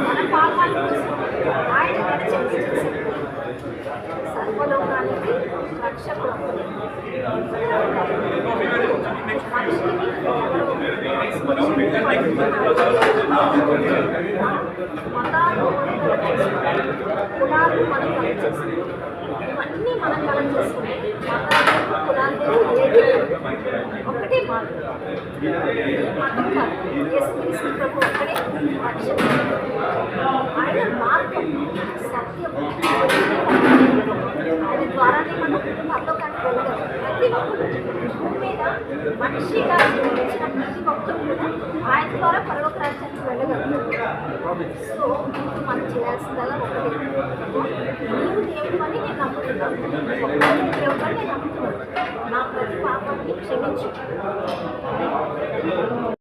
మన పాపాల కోసం ఆయన రక్షణ చేశారు. సర్వలోకానికి రక్షకుడు మనిషిని మతాలు కులాలు మనం కలెక్ట్ చేసుకుంటాం. ఇవన్నీ మనం కలెక్ట్ చేసుకుంటే మతాలు కులాలు ఒకటే మార్గం. మతం కాదు, యేసుక్రీస్తు ప్రభు ఒక్కడే రక్షణ. ఆయన మార్గం సత్యము, ఆయన ద్వారానే మనం పరలోకానికి వెళ్ళగలం. ప్రతి ఒక్కరు భూమి మీద మనిషిగా జన్మించిన ప్రతి ఒక్కరు కూడా ఆయన ద్వారా పరలోక రాజ్యానికి వెళ్ళగలరు. సో మనం చేయాల్సిందల్లా ఒకటే, నీవు దేవుడు అని నేను నమ్ముతున్నాను, దేవుడు అని నేను నమ్ముతున్నాను, నా ప్రతి పాపాన్ని క్షమించు.